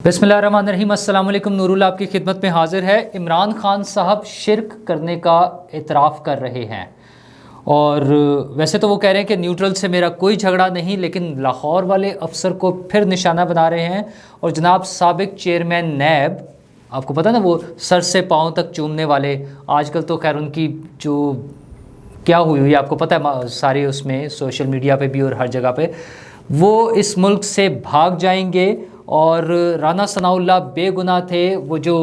بسم اللہ الرحمن الرحیم۔ السلام علیکم۔ نور اللہ آپ کی خدمت میں حاضر ہے۔ عمران خان صاحب شرک کرنے کا اعتراف کر رہے ہیں، اور ویسے تو وہ کہہ رہے ہیں کہ نیوٹرل سے میرا کوئی جھگڑا نہیں، لیکن لاہور والے افسر کو پھر نشانہ بنا رہے ہیں۔ اور جناب سابق چیئرمین نیب، آپ کو پتہ نا وہ سر سے پاؤں تک چومنے والے، آج کل تو خیر ان کی جو کیا ہوئی آپ کو پتہ ہے، سارے اس میں سوشل میڈیا پہ بھی اور ہر جگہ پہ، وہ اس ملک سے بھاگ جائیں گے۔ اور رانا ثناء اللہ بے گناہ تھے، وہ جو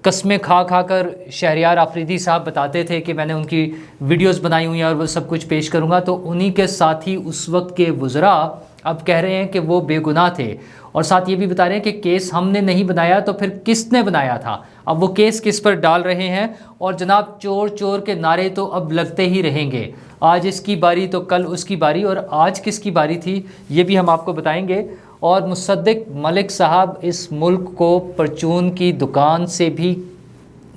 قسمیں کھا کھا کر شہریار آفریدی صاحب بتاتے تھے کہ میں نے ان کی ویڈیوز بنائی ہوئی ہیں اور وہ سب کچھ پیش کروں گا، تو انہی کے ساتھی اس وقت کے وزراء اب کہہ رہے ہیں کہ وہ بے گناہ تھے، اور ساتھ یہ بھی بتا رہے ہیں کہ کیس ہم نے نہیں بنایا تو پھر کس نے بنایا تھا۔ اب وہ کیس کس پر ڈال رہے ہیں، اور جناب چور چور کے نعرے تو اب لگتے ہی رہیں گے، آج اس کی باری تو کل اس کی باری، اور آج کس کی باری تھی یہ بھی ہم آپ کو بتائیں گے۔ اور مصدق ملک صاحب اس ملک کو پرچون کی دکان سے بھی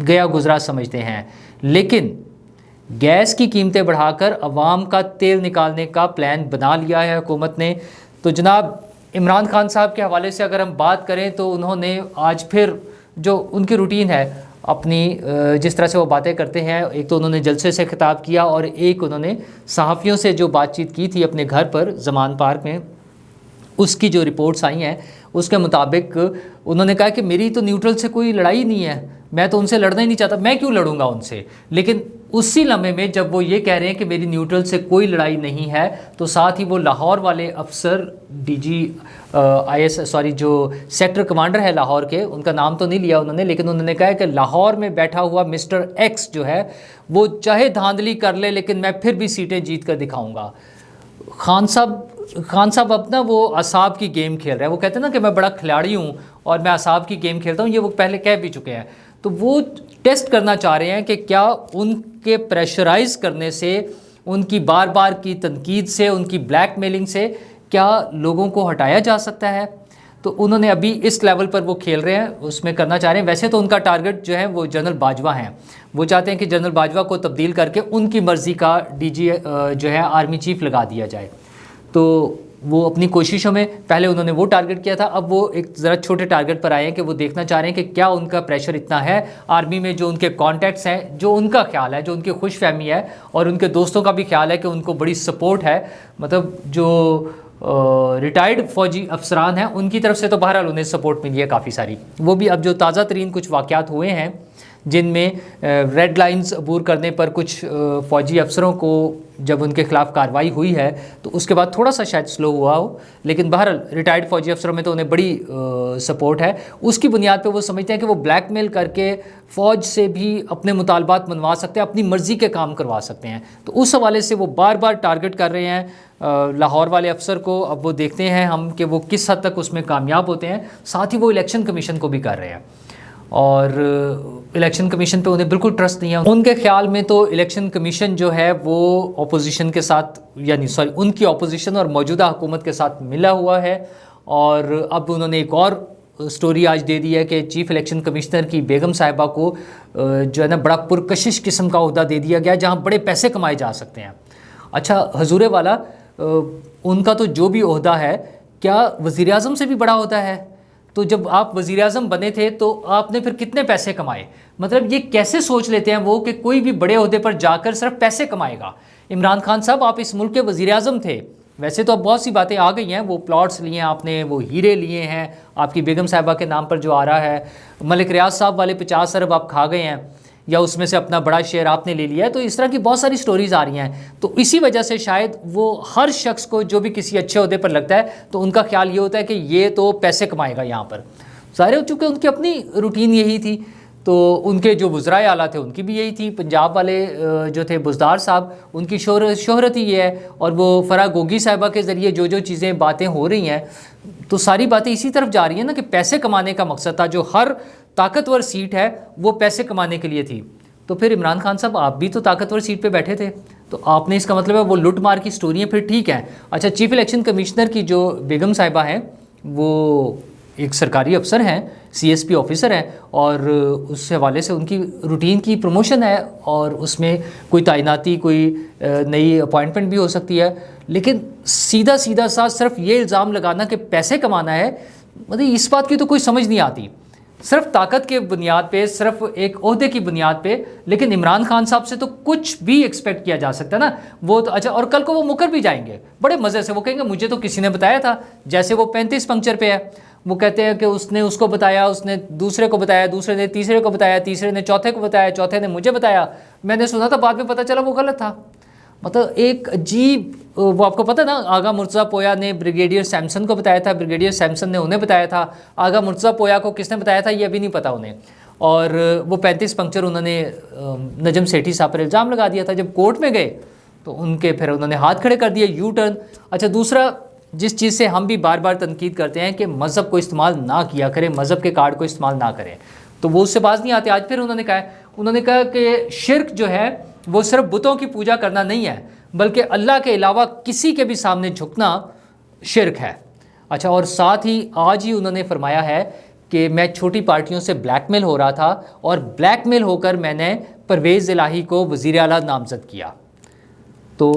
گیا گزرا سمجھتے ہیں، لیکن گیس کی قیمتیں بڑھا کر عوام کا تیل نکالنے کا پلان بنا لیا ہے حکومت نے۔ تو جناب عمران خان صاحب کے حوالے سے اگر ہم بات کریں تو انہوں نے آج پھر جو ان کی روٹین ہے اپنی، جس طرح سے وہ باتیں کرتے ہیں، ایک تو انہوں نے جلسے سے خطاب کیا، اور ایک انہوں نے صحافیوں سے جو بات چیت کی تھی اپنے گھر پر زمان پارک میں، اس کی جو رپورٹس آئی ہیں اس کے مطابق انہوں نے کہا کہ میری تو نیوٹرل سے کوئی لڑائی نہیں ہے، میں تو ان سے لڑنا ہی نہیں چاہتا، میں کیوں لڑوں گا ان سے۔ لیکن اسی لمحے میں جب وہ یہ کہہ رہے ہیں کہ میری نیوٹرل سے کوئی لڑائی نہیں ہے، تو ساتھ ہی وہ لاہور والے افسر ڈی جی جو سیکٹر کمانڈر ہے لاہور کے، ان کا نام تو نہیں لیا انہوں نے، لیکن انہوں نے کہا کہ لاہور میں بیٹھا ہوا مسٹر ایکس جو ہے وہ چاہے دھاندلی کر لے لیکن میں پھر بھی سیٹیں جیت کر دکھاؤں گا۔ خان صاحب اپنا وہ اعصاب کی گیم کھیل رہے ہیں، وہ کہتے ہیں نا کہ میں بڑا کھلاڑی ہوں اور میں اعصاب کی گیم کھیلتا ہوں، یہ وہ پہلے کہہ بھی چکے ہیں۔ تو وہ ٹیسٹ کرنا چاہ رہے ہیں کہ کیا ان کے پریشرائز کرنے سے، ان کی بار بار کی تنقید سے، ان کی بلیک میلنگ سے کیا لوگوں کو ہٹایا جا سکتا ہے۔ تو انہوں نے ابھی اس لیول پر وہ کھیل رہے ہیں، اس میں کرنا چاہ رہے ہیں۔ ویسے تو ان کا ٹارگٹ جو ہے وہ جنرل باجوہ ہیں، وہ چاہتے ہیں کہ جنرل باجوہ کو تبدیل کر کے ان کی مرضی کا ڈی جی جو ہے آرمی چیف لگا دیا جائے۔ تو وہ اپنی کوششوں میں پہلے انہوں نے وہ ٹارگٹ کیا تھا، اب وہ ایک ذرا چھوٹے ٹارگٹ پر آئے ہیں کہ وہ دیکھنا چاہ رہے ہیں کہ کیا ان کا پریشر اتنا ہے آرمی میں، جو ان کے کانٹیکٹس ہیں، جو ان کا خیال ہے، جو ان کی خوش فہمی ہے، اور ان کے دوستوں کا بھی خیال ہے کہ ان کو بڑی سپورٹ ہے، مطلب جو ریٹائرڈ فوجی افسران ہیں ان کی طرف سے تو بہرحال انہیں سپورٹ ملی ہے کافی ساری۔ وہ بھی اب جو تازہ ترین کچھ واقعات ہوئے ہیں جن میں ریڈ لائنز عبور کرنے پر کچھ فوجی افسروں کو جب ان کے خلاف کارروائی ہوئی ہے تو اس کے بعد تھوڑا سا شاید سلو ہوا ہو، لیکن بہرحال ریٹائرڈ فوجی افسروں میں تو انہیں بڑی سپورٹ ہے۔ اس کی بنیاد پہ وہ سمجھتے ہیں کہ وہ بلیک میل کر کے فوج سے بھی اپنے مطالبات منوا سکتے ہیں، اپنی مرضی کے کام کروا سکتے ہیں۔ تو اس حوالے سے وہ بار بار ٹارگٹ کر رہے ہیں لاہور والے افسر کو۔ اب وہ دیکھتے ہیں ہم کہ وہ کس حد تک اس میں کامیاب ہوتے ہیں۔ ساتھ ہی وہ الیکشن کمیشن کو بھی کر رہے ہیں، اور الیکشن کمیشن پہ انہیں بالکل ٹرسٹ نہیں ہے۔ ان کے خیال میں تو الیکشن کمیشن جو ہے وہ اپوزیشن کے ساتھ، ان کی اپوزیشن اور موجودہ حکومت کے ساتھ ملا ہوا ہے۔ اور اب انہوں نے ایک اور سٹوری آج دے دی ہے کہ چیف الیکشن کمشنر کی بیگم صاحبہ کو جو ہے نا بڑا پرکشش قسم کا عہدہ دے دیا گیا جہاں بڑے پیسے کمائے جا سکتے ہیں۔ اچھا حضور والا، ان کا تو جو بھی عہدہ ہے کیا وزیر اعظم سے بھی بڑا ہوتا ہے؟ تو جب آپ وزیر اعظم بنے تھے تو آپ نے پھر کتنے پیسے کمائے؟ مطلب یہ کیسے سوچ لیتے ہیں وہ کہ کوئی بھی بڑے عہدے پر جا کر صرف پیسے کمائے گا؟ عمران خان صاحب آپ اس ملک کے وزیر اعظم تھے، ویسے تو اب بہت سی باتیں آ گئی ہیں، وہ پلاٹس لیے ہیں آپ نے، وہ ہیرے لیے ہیں آپ کی بیگم صاحبہ کے نام پر جو آ رہا ہے، ملک ریاض صاحب والے 50 ارب آپ کھا گئے ہیں، یا اس میں سے اپنا بڑا شیئر آپ نے لے لیا ہے۔ تو اس طرح کی بہت ساری سٹوریز آ رہی ہیں، تو اسی وجہ سے شاید وہ ہر شخص کو جو بھی کسی اچھے عہدے پر لگتا ہے تو ان کا خیال یہ ہوتا ہے کہ یہ تو پیسے کمائے گا یہاں پر۔ ظاہر ہو چکے ان کی اپنی روٹین یہی تھی، تو ان کے جو وزرائے اعلیٰ تھے ان کی بھی یہی تھی۔ پنجاب والے جو تھے بزدار صاحب، ان کی شہرت ہی یہ ہے، اور وہ فرح گوگی صاحبہ کے ذریعے جو چیزیں باتیں ہو رہی ہیں تو ساری باتیں اسی طرف جا رہی ہیں نا کہ پیسے کمانے کا مقصد تھا۔ جو ہر طاقتور سیٹ ہے وہ پیسے کمانے کے لیے تھی، تو پھر عمران خان صاحب آپ بھی تو طاقتور سیٹ پہ بیٹھے تھے، تو آپ نے اس کا مطلب ہے وہ لوٹ مار کی سٹوریاں پھر ٹھیک ہیں۔ اچھا چیف الیکشن کمشنر کی جو بیگم صاحبہ ہیں وہ ایک سرکاری افسر ہیں، سی ایس پی آفیسر ہیں، اور اس حوالے سے ان کی روٹین کی پروموشن ہے، اور اس میں کوئی تعیناتی، کوئی نئی اپوائنٹمنٹ بھی ہو سکتی ہے۔ لیکن سیدھا سا صرف یہ الزام لگانا کہ پیسے کمانا ہے، مطلب اس بات کی تو کوئی سمجھ نہیں آتی، صرف طاقت کے بنیاد پہ، صرف ایک عہدے کی بنیاد پہ. لیکن عمران خان صاحب سے تو کچھ بھی ایکسپیکٹ کیا جا سکتا ہے نا. وہ تو اچھا، اور کل کو وہ مکر بھی جائیں گے بڑے مزے سے، وہ کہیں گے مجھے تو کسی نے بتایا تھا. جیسے وہ 35 پنکچر پہ ہے، وہ کہتے ہیں کہ اس نے اس کو بتایا، اس نے دوسرے کو بتایا، دوسرے نے تیسرے کو بتایا، تیسرے نے چوتھے کو بتایا، چوتھے نے مجھے بتایا، میں نے سنا تھا، بعد میں پتہ چلا وہ غلط تھا. مطلب ایک عجیب، وہ آپ کو پتہ نا، آغا مرتضیٰ پویا نے بریگیڈیئر سیمسن کو بتایا تھا، بریگیڈیئر سیمسن نے انہیں بتایا تھا. آغا مرتضیٰ پویا کو کس نے بتایا تھا یہ ابھی نہیں پتہ انہیں. اور وہ 35 پنکچر انہوں نے نجم سیٹھی صاحب پر الزام لگا دیا تھا. جب کورٹ میں گئے تو ان کے پھر انہوں نے ہاتھ کھڑے کر دیے، یو ٹرن. اچھا، دوسرا جس چیز سے ہم بھی بار بار تنقید کرتے ہیں کہ مذہب کو استعمال نہ کیا کریں، مذہب کے کارڈ کو استعمال نہ کریں، تو وہ اس سے باز نہیں آتے. آج پھر انہوں نے کہا کہ شرک جو ہے وہ صرف بتوں کی پوجا کرنا نہیں ہے، بلکہ اللہ کے علاوہ کسی کے بھی سامنے جھکنا شرک ہے. اچھا، اور ساتھ ہی آج ہی انہوں نے فرمایا ہے کہ میں چھوٹی پارٹیوں سے بلیک میل ہو رہا تھا، اور بلیک میل ہو کر میں نے پرویز الہی کو وزیر اعلیٰ نامزد کیا. تو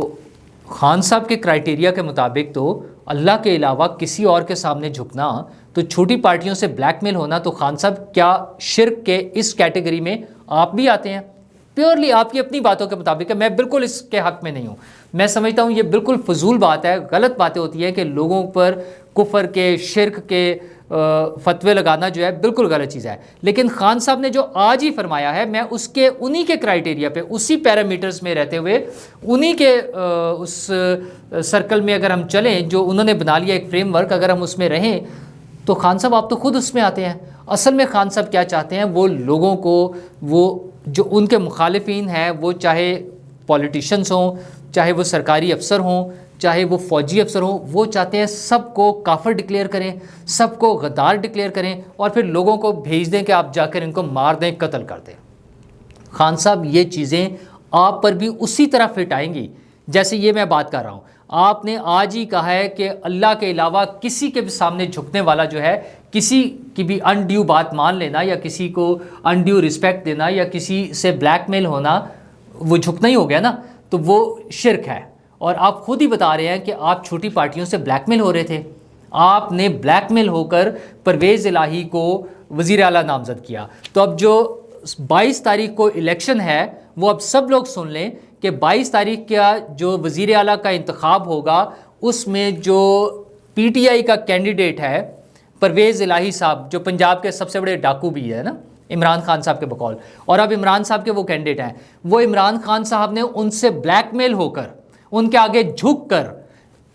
خان صاحب کے کرائٹیریا کے مطابق تو اللہ کے علاوہ کسی اور کے سامنے جھکنا، تو چھوٹی پارٹیوں سے بلیک میل ہونا، تو خان صاحب کیا شرک کے اس کیٹیگری میں آپ بھی آتے ہیں؟ پیورلی آپ کی اپنی باتوں کے مطابق ہے. میں بالکل اس کے حق میں نہیں ہوں. میں سمجھتا ہوں یہ بالکل فضول بات ہے، غلط باتیں ہوتی ہیں کہ لوگوں پر کفر کے، شرک کے فتوے لگانا جو ہے بالکل غلط چیز ہے. لیکن خان صاحب نے جو آج ہی فرمایا ہے، میں انہی کے کرائٹیریا پہ، اسی پیرامیٹرز میں رہتے ہوئے، انہی کے اس سرکل میں اگر ہم چلیں جو انہوں نے بنا لیا ایک فریم ورک، اگر ہم اس میں رہیں تو خان صاحب آپ تو خود اس میں آتے ہیں. اصل میں خان صاحب کیا چاہتے ہیں؟ وہ لوگوں کو، وہ جو ان کے مخالفین ہیں، وہ چاہے پولیٹیشنز ہوں، چاہے وہ سرکاری افسر ہوں، چاہے وہ فوجی افسر ہوں، وہ چاہتے ہیں سب کو کافر ڈکلیئر کریں، سب کو غدار ڈکلیئر کریں، اور پھر لوگوں کو بھیج دیں کہ آپ جا کر ان کو مار دیں، قتل کر دیں. خان صاحب یہ چیزیں آپ پر بھی اسی طرح فٹ آئیں گی جیسے یہ میں بات کر رہا ہوں. آپ نے آج ہی کہا ہے کہ اللہ کے علاوہ کسی کے بھی سامنے جھکنے والا جو ہے، کسی کی بھی انڈیو بات مان لینا، یا کسی کو انڈیو رسپیکٹ دینا، یا کسی سے بلیک میل ہونا، وہ جھکنا ہی ہو گیا نا، تو وہ شرک ہے. اور آپ خود ہی بتا رہے ہیں کہ آپ چھوٹی پارٹیوں سے بلیک میل ہو رہے تھے. آپ نے بلیک میل ہو کر پرویز الہی کو وزیر اعلیٰ نامزد کیا. تو اب جو 22 تاریخ کو الیکشن ہے، وہ اب سب لوگ سن لیں کہ 22 تاریخ کا جو وزیر اعلیٰ کا انتخاب ہوگا، اس میں جو پی ٹی آئی کا کینڈیڈیٹ ہے پرویز الہی صاحب، جو پنجاب کے سب سے بڑے ڈاکو بھی ہے نا عمران خان صاحب کے بقول، اور اب عمران صاحب کے وہ کینڈیڈیٹ ہیں، وہ عمران خان صاحب نے ان سے بلیک میل ہو کر، ان کے آگے جھک کر،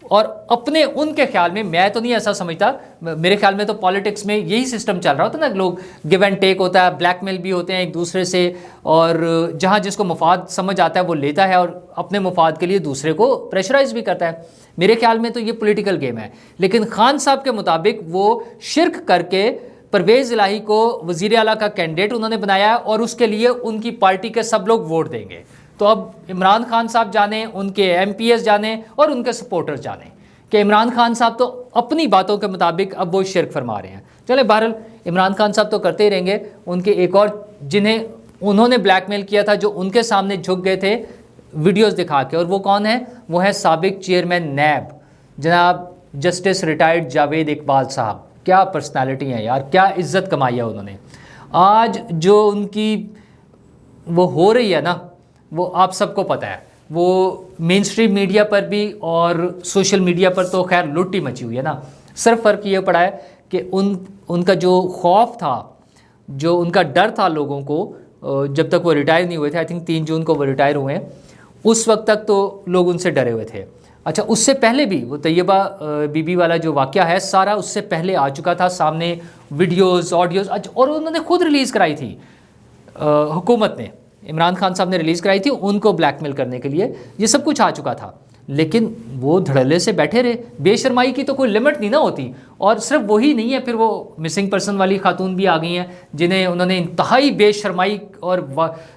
اور اپنے ان کے خیال میں تو نہیں ایسا سمجھتا، میرے خیال میں تو پالیٹکس میں یہی سسٹم چل رہا ہوتا ہے نا، لوگ گیو اینڈ ٹیک ہوتا ہے، بلیک میل بھی ہوتے ہیں ایک دوسرے سے، اور جہاں جس کو مفاد سمجھ آتا ہے وہ لیتا ہے، اور اپنے مفاد کے لیے دوسرے کو پریشرائز بھی کرتا ہے. میرے خیال میں تو یہ پولیٹیکل گیم ہے. لیکن خان صاحب کے مطابق وہ شرک کر کے پرویز الہی کو وزیر اعلیٰ کا کینڈیڈیٹ انہوں نے بنایا ہے، اور اس کے لیے ان کی پارٹی کے سب لوگ ووٹ دیں گے. تو اب عمران خان صاحب جانیں، ان کے ایم پی ایس جانیں، اور ان کے سپورٹر جانیں کہ عمران خان صاحب تو اپنی باتوں کے مطابق اب وہ شرک فرما رہے ہیں. چلیں، بہرحال عمران خان صاحب تو کرتے ہی رہیں گے. ان کے ایک اور جنہیں انہوں نے بلیک میل کیا تھا، جو ان کے سامنے جھک گئے تھے ویڈیوز دکھا کے، اور وہ کون ہیں؟ وہ ہے سابق چیئرمین نیب جناب جسٹس ریٹائرڈ جاوید اقبال صاحب. کیا پرسنالٹی ہیں یار، کیا عزت کمائی ہے انہوں نے. آج جو ان کی وہ ہو رہی ہے نا، وہ آپ سب کو پتہ ہے، وہ مین اسٹریم میڈیا پر بھی اور سوشل میڈیا پر تو خیر لٹ ہی مچی ہوئی ہے نا. صرف فرق یہ پڑا ہے کہ ان کا جو خوف تھا، جو ان کا ڈر تھا لوگوں کو، جب تک وہ ریٹائر نہیں ہوئے تھے، آئی تھنک 3 جون کو وہ ریٹائر ہوئے ہیں، اس وقت تک تو لوگ ان سے ڈرے ہوئے تھے. اچھا، اس سے پہلے بھی وہ طیبہ بی بی والا جو واقعہ ہے سارا اس سے پہلے آ چکا تھا سامنے، ویڈیوز، آڈیوز، اور انہوں نے خود ریلیز کرائی تھی، حکومت نے، عمران خان صاحب نے ریلیز کرائی تھی ان کو بلیک میل کرنے کے لیے. یہ سب کچھ آ چکا تھا، لیکن وہ دھڑلے سے بیٹھے رہے. بے شرمائی کی تو کوئی لمٹ نہیں نہ ہوتی. اور صرف وہی نہیں ہے، پھر وہ مسنگ پرسن والی خاتون بھی آ گئی ہیں، جنہیں انہوں نے انتہائی بے شرمائی اور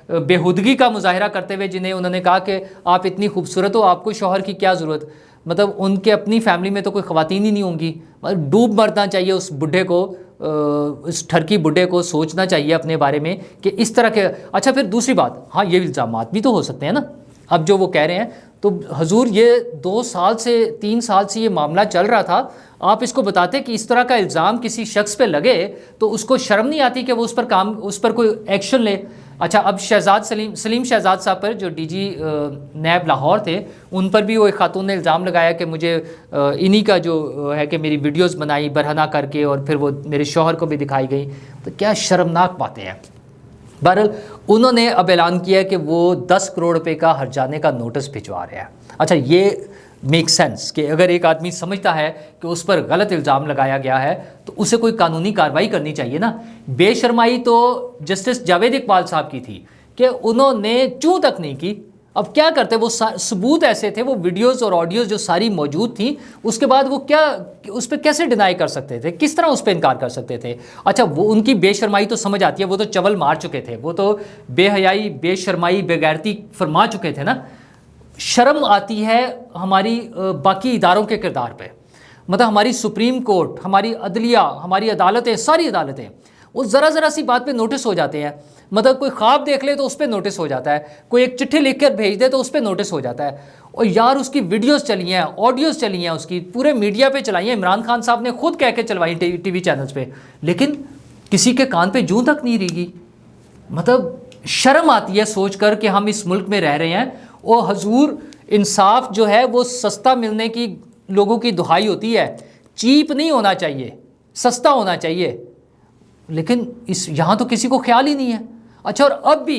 بےہودگی کا مظاہرہ کرتے ہوئے جنہیں انہوں نے کہا کہ آپ اتنی خوبصورت ہو، آپ کو شوہر کی کیا ضرورت. مطلب ان کے اپنی فیملی میں تو کوئی خواتین ہی نہیں ہوں گی. ڈوب مرنا چاہیے اس بڈھے کو، اس ٹھرکی بڈھے کو سوچنا چاہیے اپنے بارے میں کہ اس طرح کے. اچھا، پھر دوسری بات، ہاں یہ الزامات بھی تو ہو سکتے ہیں نا. اب جو وہ کہہ رہے ہیں تو حضور یہ 2 سال سے 3 سال سے یہ معاملہ چل رہا تھا، آپ اس کو بتاتے کہ اس طرح کا الزام کسی شخص پہ لگے تو اس کو شرم نہیں آتی کہ وہ اس پر کوئی ایکشن لے؟ اچھا، اب سلیم شہزاد صاحب پر جو ڈی جی نیب لاہور تھے، ان پر بھی وہ ایک خاتون نے الزام لگایا کہ مجھے انہی کا جو ہے کہ میری ویڈیوز بنائی برہنہ کر کے اور پھر وہ میرے شوہر کو بھی دکھائی گئی. تو کیا شرمناک باتیں ہیں. بہرحال انہوں نے اب اعلان کیا کہ وہ 10 کروڑ روپے کا ہرجانے کا نوٹس بھجوا رہے ہیں. اچھا، یہ میک سینس کہ اگر ایک آدمی سمجھتا ہے کہ اس پر غلط الزام لگایا گیا ہے تو اسے کوئی قانونی کارروائی کرنی چاہیے نا. بے شرمائی تو جسٹس جاوید اقبال صاحب کی تھی کہ انہوں نے چوں تک نہیں کی. اب کیا کرتے، وہ ثبوت ایسے تھے، وہ ویڈیوز اور آڈیوز جو ساری موجود تھیں، اس کے بعد وہ کیا اس پہ کیسے ڈینائی کر سکتے تھے، کس طرح اس پہ انکار کر سکتے تھے. اچھا، وہ ان کی بے شرمائی تو سمجھ آتی ہے، وہ تو چول مار چکے تھے، وہ تو بے حیائی، بے شرمائی، بے غیرتی فرما چکے تھے نا. شرم آتی ہے ہماری باقی اداروں کے کردار پہ. مطلب ہماری سپریم کورٹ، ہماری عدلیہ، ہماری عدالتیں، ساری عدالتیں وہ ذرا سی بات پہ نوٹس ہو جاتے ہیں. مطلب کوئی خواب دیکھ لے تو اس پہ نوٹس ہو جاتا ہے، کوئی ایک چٹھی لکھ کر بھیج دے تو اس پہ نوٹس ہو جاتا ہے. اور یار اس کی ویڈیوز چلی ہیں، آڈیوز چلی ہیں، اس کی پورے میڈیا پہ چلائی ہیں. عمران خان صاحب نے خود کہہ کے چلوائی ٹی وی چینلز پہ، لیکن کسی کے کان پہ جوں تک نہیں ریگی. مطلب شرم آتی ہے سوچ کر کہ ہم اس ملک میں رہ رہے ہیں. اور حضور، انصاف جو ہے وہ سستا ملنے کی لوگوں کی دہائی ہوتی ہے، چیپ نہیں ہونا چاہیے، سستا ہونا چاہیے. لیکن یہاں تو کسی کو خیال ہی نہیں ہے. اچھا، اور اب بھی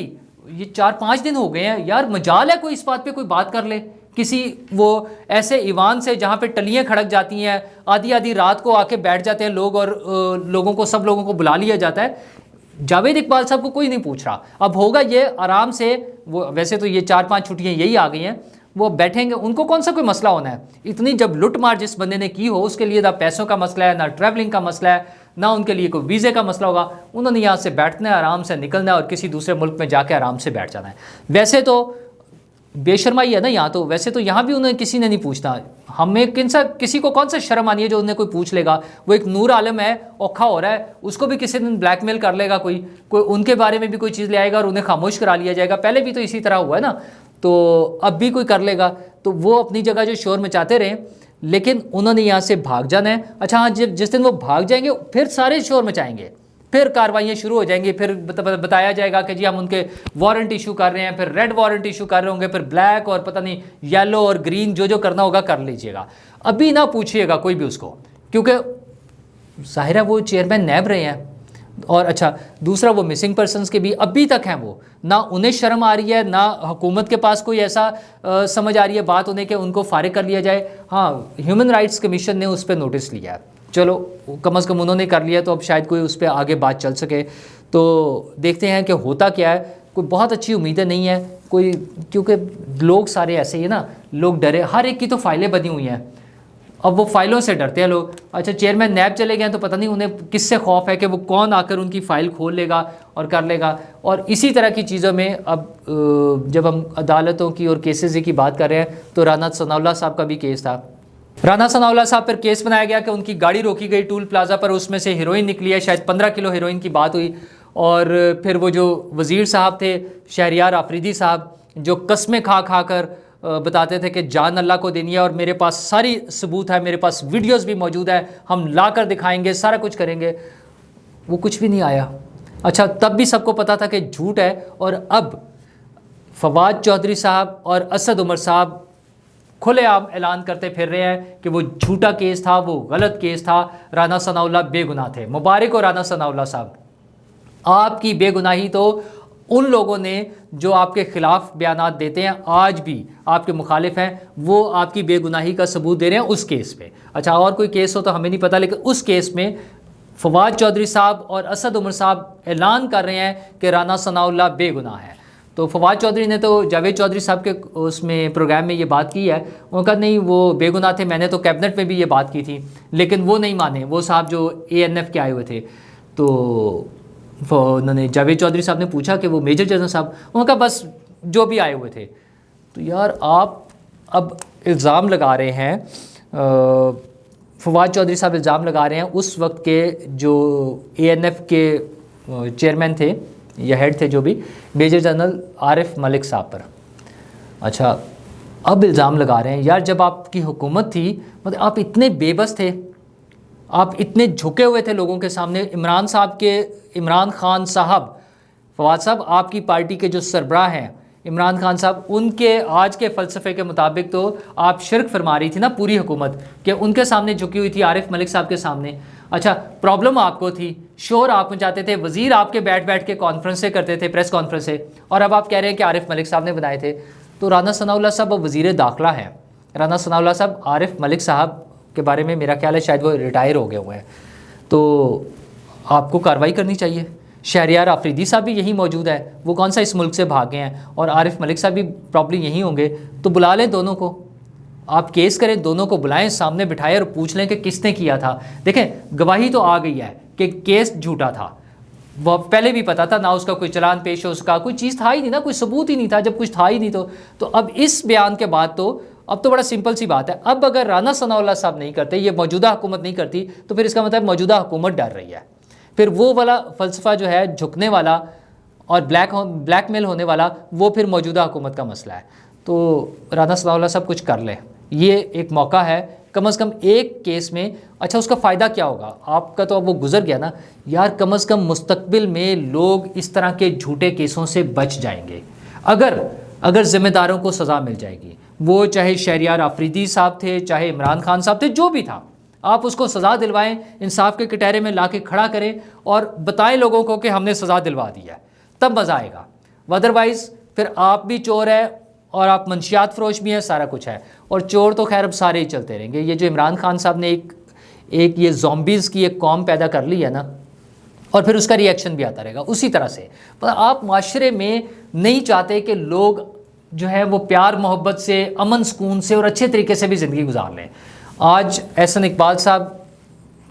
یہ 4-5 دن ہو گئے ہیں یار، مجال ہے کوئی اس بات پہ کوئی بات کر لے کسی وہ ایسے ایوان سے جہاں پہ ٹلیاں کھڑک جاتی ہیں، آدھی رات کو آ کے بیٹھ جاتے ہیں لوگ اور سب لوگوں کو بلا لیا جاتا ہے. جاوید اقبال صاحب کو کوئی نہیں پوچھ رہا. اب ہوگا یہ آرام سے، وہ ویسے تو یہ 4-5 چھٹیاں یہی آ گئی ہیں، وہ بیٹھیں گے، ان کو کون سا کوئی مسئلہ ہونا ہے. اتنی جب لٹ مار جس بندے نے کی ہو، اس کے لیے نہ پیسوں کا مسئلہ ہے، نہ ٹریولنگ کا مسئلہ ہے، نہ ان کے لیے کوئی ویزے کا مسئلہ ہوگا. انہوں نے یہاں سے بیٹھنا ہے، آرام سے نکلنا ہے اور کسی دوسرے ملک میں جا کے آرام سے بیٹھ جانا ہے. ویسے تو بے شرمائی ہے نا یہاں تو، ویسے تو یہاں بھی انہیں کسی نے نہیں پوچھتا. ہمیں کسی کو کون سا شرم آنی ہے جو انہیں کوئی پوچھ لے گا. وہ ایک نور عالم ہے، اوکھا ہو رہا ہے، اس کو بھی کسی دن بلیک میل کر لے گا کوئی ان کے بارے میں بھی کوئی چیز لے آئے گا اور انہیں خاموش کرا لیا جائے گا. پہلے بھی تو اسی طرح ہوا ہے نا، تو اب بھی کوئی کر لے گا. تو وہ اپنی جگہ جو شور مچاتے رہیں، لیکن انہوں نے یہاں سے بھاگ جانا ہے. اچھا ہاں، جس دن وہ بھاگ جائیں گے پھر سارے شور مچائیں گے، پھر کاروائیاں شروع ہو جائیں گی، پھر بتایا جائے گا کہ جی ہم ان کے وارنٹ ایشو کر رہے ہیں، پھر ریڈ وارنٹ ایشو کر رہے ہوں گے، پھر بلیک اور پتہ نہیں یلو اور گرین، جو کرنا ہوگا کر لیجئے گا. ابھی نہ پوچھئے گا کوئی بھی اس کو، کیونکہ ظاہر ہے وہ چیئرمین نیب رہے ہیں. اور اچھا دوسرا، وہ مسنگ پرسنز کے بھی ابھی تک ہیں، وہ نہ انہیں شرم آ رہی ہے، نہ حکومت کے پاس کوئی ایسا سمجھ آ رہی ہے بات انہیں کہ ان کو فارغ کر لیا جائے. ہاں، ہیومن رائٹس کمیشن نے اس پہ نوٹس لیا ہے، چلو کم از کم انہوں نے کر لیا تو اب شاید کوئی اس پہ آگے بات چل سکے. تو دیکھتے ہیں کہ ہوتا کیا ہے. کوئی بہت اچھی امیدیں نہیں ہیں کوئی، کیونکہ لوگ سارے ایسے ہی نا، لوگ ڈرے، ہر ایک کی تو فائلیں بنی ہوئی ہیں، اب وہ فائلوں سے ڈرتے ہیں لوگ. اچھا چیئرمین نیب چلے گئے ہیں تو پتہ نہیں انہیں کس سے خوف ہے کہ وہ کون آ کر ان کی فائل کھول لے گا اور کر لے گا. اور اسی طرح کی چیزوں میں اب جب ہم عدالتوں کی اور کیسز کی بات کر رہے ہیں تو رانا ثناء اللہ صاحب کا بھی کیس تھا. رانا ثناء اللہ صاحب پر کیس بنایا گیا کہ ان کی گاڑی روکی گئی ٹول پلازا پر، اس میں سے ہیروئن نکلی ہے، شاید 15 کلو ہیروئن کی بات ہوئی. اور پھر وہ جو وزیر صاحب تھے شہریار آفریدی صاحب، جو قسمیں کھا کر بتاتے تھے کہ جان اللہ کو دینی ہے اور میرے پاس ساری ثبوت ہے، میرے پاس ویڈیوز بھی موجود ہے، ہم لا کر دکھائیں گے، سارا کچھ کریں گے، وہ کچھ بھی نہیں آیا. اچھا تب بھی سب کو پتا تھا کہ جھوٹ ہے. اور اب فواد چودھری صاحب اور اسد عمر صاحب کھلے عام اعلان کرتے پھر رہے ہیں کہ وہ جھوٹا کیس تھا، وہ غلط کیس تھا، رانا ثناء اللہ بے گناہ تھے. مبارک ہو رانا ثناء اللہ صاحب، آپ کی بے گناہی تو ان لوگوں نے جو آپ کے خلاف بیانات دیتے ہیں، آج بھی آپ کے مخالف ہیں، وہ آپ کی بے گناہی کا ثبوت دے رہے ہیں اس کیس پہ. اچھا اور کوئی کیس ہو تو ہمیں نہیں پتہ، لیکن اس کیس میں فواد چودھری صاحب اور اسد عمر صاحب اعلان کر رہے ہیں کہ رانا ثناء اللہ بے گناہ ہے. تو فواد چودھری نے تو جاوید چودھری صاحب کے اس میں پروگرام میں یہ بات کی ہے، انہوں نے کہا نہیں وہ بے گناہ تھے، میں نے تو کیبنٹ میں بھی یہ بات کی تھی، لیکن وہ نہیں مانے، وہ صاحب جو ANF کے آئے ہوئے تھے. تو انہوں نے جاوید چودھری صاحب نے پوچھا کہ وہ میجر جنرل صاحب، انہوں نے کہا بس جو بھی آئے ہوئے تھے. تو یار آپ اب الزام لگا رہے ہیں، فواد چودھری صاحب الزام لگا رہے ہیں اس وقت کے جو ANF کے چیئرمین تھے یا ہیڈ تھے جو بھی، میجر جنرل عارف ملک صاحب پر. اچھا اب الزام لگا رہے ہیں یار جب آپ کی حکومت تھی مطلب آپ اتنے بے بس تھے, آپ اتنے جھکے ہوئے تھے لوگوں کے سامنے. عمران خان صاحب, فواد صاحب آپ کی پارٹی کے جو سربراہ ہیں عمران خان صاحب, ان کے آج کے فلسفے کے مطابق تو آپ شرک فرما رہی تھی نا پوری حکومت, کہ ان کے سامنے جھکی ہوئی تھی, عارف ملک صاحب کے سامنے. اچھا پرابلم آپ کو تھی, شور آپ مچاتے تھے, وزیر آپ کے بیٹھ کے کانفرنسیں کرتے تھے, پریس کانفرنسیں, اور اب آپ کہہ رہے ہیں کہ عارف ملک صاحب نے بنائے تھے. تو رانا ثناء اللہ صاحب اب وزیر داخلہ ہیں. رانا ثناء اللہ صاحب عارف ملک صاحب کے بارے میں میرا خیال ہے شاید وہ ریٹائر ہو گئے ہوئے ہیں, تو آپ کو کارروائی کرنی چاہیے. شہریار آفریدی صاحب بھی یہی موجود ہے, وہ کون سا اس ملک سے بھاگے ہیں, اور عارف ملک صاحب بھی پرابلی یہی ہوں گے. تو بلا لیں دونوں کو, آپ کیس کریں, دونوں کو بلائیں, سامنے بٹھائیں اور پوچھ لیں کہ کس نے کیا تھا. دیکھیں گواہی تو آ گئی ہے کہ کیس جھوٹا تھا, وہ پہلے بھی پتا تھا, نہ اس کا کوئی چلان پیش ہو سکا, کوئی چیز تھا ہی نہیں نا, کوئی ثبوت ہی نہیں تھا. جب کچھ تھا ہی نہیں تو اب اس بیان کے بعد تو اب تو بڑا سمپل سی بات ہے. اب اگر رانا ثناء اللہ صاحب نہیں کرتے, یہ موجودہ حکومت نہیں کرتی, تو پھر اس کا مطلب موجودہ حکومت ڈر رہی ہے. پھر وہ والا فلسفہ جو ہے جھکنے والا اور بلیک میل ہونے والا, وہ پھر موجودہ حکومت کا مسئلہ ہے. تو رانا ثناء اللہ صاحب کچھ کر لیں, یہ ایک موقع ہے کم از کم ایک کیس میں. اچھا اس کا فائدہ کیا ہوگا, آپ کا تو اب وہ گزر گیا نا یار, کم از کم مستقبل میں لوگ اس طرح کے جھوٹے کیسوں سے بچ جائیں گے اگر ذمہ داروں کو سزا مل جائے گی. وہ چاہے شہریار آفریدی صاحب تھے, چاہے عمران خان صاحب تھے, جو بھی تھا, آپ اس کو سزا دلوائیں, انصاف کے کٹہرے میں لا کے کھڑا کریں اور بتائیں لوگوں کو کہ ہم نے سزا دلوا دی ہے, تب مزہ آئے گا. ادروائز پھر آپ بھی چور ہے اور آپ منشیات فروش بھی ہیں, سارا کچھ ہے, اور چور تو خیر اب سارے ہی چلتے رہیں گے. یہ جو عمران خان صاحب نے ایک یہ زومبیز کی ایک قوم پیدا کر لی ہے نا, اور پھر اس کا ری ایکشن بھی آتا رہے گا اسی طرح سے. آپ معاشرے میں نہیں چاہتے کہ لوگ جو ہے وہ پیار محبت سے, امن سکون سے اور اچھے طریقے سے بھی زندگی گزار لیں. آج احسن اقبال صاحب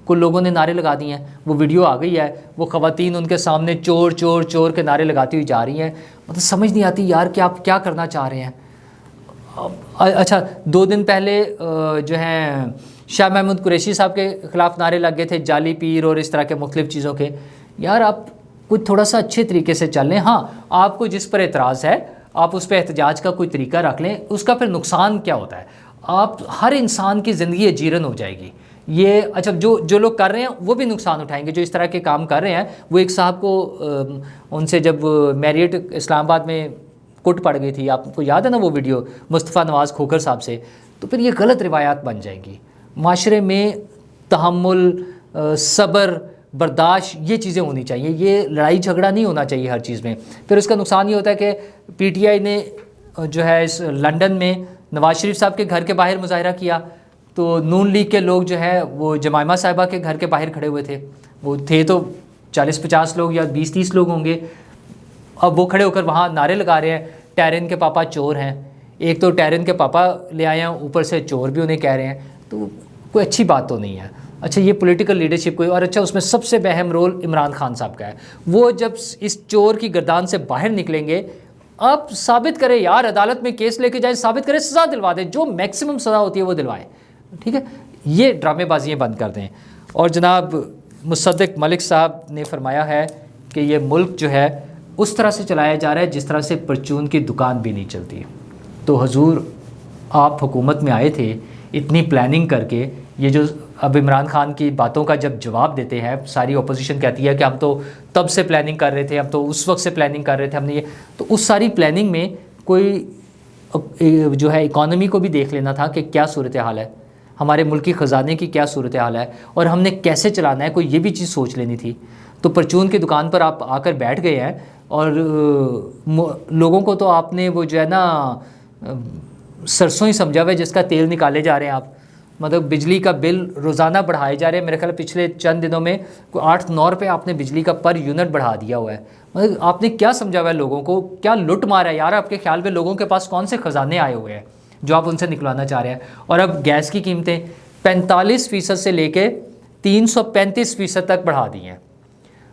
کو لوگوں نے نعرے لگا دیے ہیں, وہ ویڈیو آ گئی ہے, وہ خواتین ان کے سامنے چور چور چور کے نعرے لگاتی ہوئی جا رہی ہیں. مطلب سمجھ نہیں آتی یار کہ آپ کیا کرنا چاہ رہے ہیں. اچھا 2 دن پہلے جو ہیں شاہ محمود قریشی صاحب کے خلاف نعرے لگ گئے تھے, جعلی پیر اور اس طرح کے مختلف چیزوں کے. یار آپ کوئی تھوڑا سا اچھے طریقے سے چل لیں. ہاں آپ کو جس پر اعتراض ہے آپ اس پہ احتجاج کا کوئی طریقہ رکھ لیں, اس کا پھر نقصان کیا ہوتا ہے, آپ ہر انسان کی زندگی اجیرن ہو جائے گی. یہ اچھا جو لوگ کر رہے ہیں وہ بھی نقصان اٹھائیں گے, جو اس طرح کے کام کر رہے ہیں. وہ ایک صاحب کو ان سے جب میریٹ اسلام آباد میں کٹ پڑ گئی تھی, آپ کو یاد ہے نا وہ ویڈیو مصطفیٰ نواز کھوکھر صاحب سے, تو پھر یہ غلط روایات بن جائیں گی. معاشرے میں تحمل, صبر, برداشت, یہ چیزیں ہونی چاہیے. یہ لڑائی جھگڑا نہیں ہونا چاہیے ہر چیز میں. پھر اس کا نقصان یہ ہوتا ہے کہ پی ٹی آئی نے جو ہے اس لنڈن میں نواز شریف صاحب کے گھر کے باہر مظاہرہ کیا, تو نون لیگ کے لوگ جو ہے وہ جمائمہ صاحبہ کے گھر کے باہر کھڑے ہوئے تھے. وہ تھے تو 40-50 لوگ یا 20-30 لوگ ہوں گے. اب وہ کھڑے ہو کر وہاں نعرے لگا رہے ہیں ٹیرن کے پاپا چور ہیں. ایک تو ٹیرن کے پاپا لے آئے ہیں, اوپر سے چور بھی انہیں کہہ رہے ہیں, تو کوئی اچھی بات تو نہیں ہے. اچھا یہ پولیٹیکل لیڈرشپ کوئی, اور اچھا اس میں سب سے اہم رول عمران خان صاحب کا ہے. وہ جب اس چور کی گردان سے باہر نکلیں گے, آپ ثابت کریں یار, عدالت میں کیس لے کے جائیں, ثابت کریں, سزا دلوا دیں, جو میکسیمم سزا ہوتی ہے وہ دلوائیں. ٹھیک ہے, یہ ڈرامے بازیاں بند کر دیں. اور جناب مصدق ملک صاحب نے فرمایا ہے کہ یہ ملک جو ہے اس طرح سے چلایا جا رہا ہے جس طرح سے پرچون کی دکان بھی نہیں چلتی. تو حضور آپ حکومت میں آئے تھے اتنی پلاننگ کر کے, یہ جو اب عمران خان کی باتوں کا جب جواب دیتے ہیں, ساری اپوزیشن کہتی ہے کہ ہم تو تب سے پلاننگ کر رہے تھے, ہم تو اس وقت سے پلاننگ کر رہے تھے, ہم نے یہ, تو اس ساری پلاننگ میں کوئی جو ہے اکانومی کو بھی دیکھ لینا تھا کہ کیا صورتحال ہے, ہمارے ملک کی خزانے کی کیا صورتحال ہے, اور ہم نے کیسے چلانا ہے, کوئی یہ بھی چیز سوچ لینی تھی. تو پرچون کی دکان پر آپ آ کر بیٹھ گئے ہیں, اور لوگوں کو تو آپ نے وہ جو ہے نا سرسوں ہی سمجھا ہوا ہے جس کا تیل نکالے جا رہے ہیں آپ. مطلب بجلی کا بل روزانہ بڑھائے جا رہے ہیں. میرے خیال پچھلے چند دنوں میں 8-9 روپے آپ نے بجلی کا پر یونٹ بڑھا دیا ہوا ہے. مطلب آپ نے کیا سمجھا ہوا ہے لوگوں کو, کیا لٹ مارا ہے یار. آپ کے خیال میں لوگوں کے پاس کون سے خزانے آئے ہوئے ہیں جو آپ ان سے نکلوانا چاہ رہے ہیں. اور اب گیس کی قیمتیں 45% سے لے کے 335% تک بڑھا دی ہیں.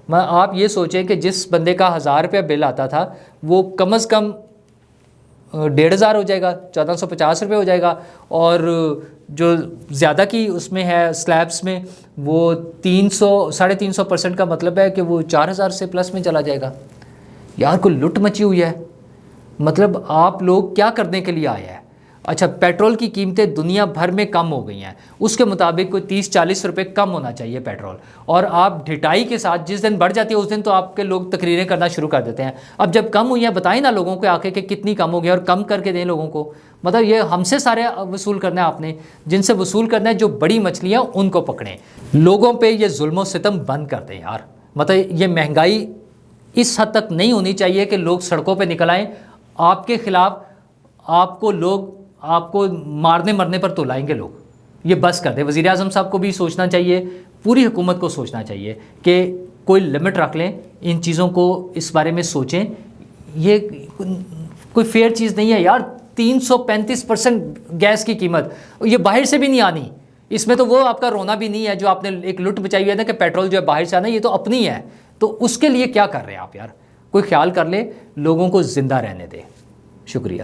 آپ یہ سوچیں کہ جس بندے کا 1000 روپیہ بل آتا تھا وہ کم از کم 1500 ہو جائے گا, 1450 روپے ہو جائے گا, اور جو زیادہ کی اس میں ہے سلیبس میں وہ 300-350% کا مطلب ہے کہ وہ 4000 سے پلس میں چلا جائے گا. یار کوئی لٹ مچی ہوئی ہے. مطلب آپ لوگ کیا کرنے کے لیے آئے ہیں؟ اچھا پیٹرول کی قیمتیں دنیا بھر میں کم ہو گئی ہیں، اس کے مطابق کوئی 30-40 روپے کم ہونا چاہیے پیٹرول، اور آپ ڈھٹائی کے ساتھ جس دن بڑھ جاتی ہے اس دن تو آپ کے لوگ تقریریں کرنا شروع کر دیتے ہیں۔ اب جب کم ہوئی ہیں بتائیں نا لوگوں کو آ کے کہ کتنی کم ہو گئی اور کم کر کے دیں لوگوں کو۔ مطلب یہ ہم سے سارے وصول کرنا ہے آپ نے، جن سے وصول کرنا ہے جو بڑی مچھلیاں ان کو پکڑیں، لوگوں پہ یہ ظلم و ستم بند کر دیں یار۔ مطلب یہ مہنگائی اس حد تک نہیں ہونی چاہیے کہ لوگ سڑکوں پہ نکل آئیں آپ کے خلاف، آپ کو مارنے مرنے پر تو لائیں گے لوگ۔ یہ بس کر دیں، وزیر اعظم صاحب کو بھی سوچنا چاہیے، پوری حکومت کو سوچنا چاہیے کہ کوئی لمٹ رکھ لیں، ان چیزوں کو اس بارے میں سوچیں۔ یہ کوئی فیئر چیز نہیں ہے یار، 335% گیس کی قیمت، یہ باہر سے بھی نہیں آنی، اس میں تو وہ آپ کا رونا بھی نہیں ہے جو آپ نے ایک لٹ بچائی ہوئی ہے نا کہ پیٹرول جو ہے باہر سے آنا، یہ تو اپنی ہے، تو اس کے لیے کیا کر رہے ہیں آپ یار؟ کوئی خیال کر لے، لوگوں کو زندہ رہنے دے۔ شکریہ۔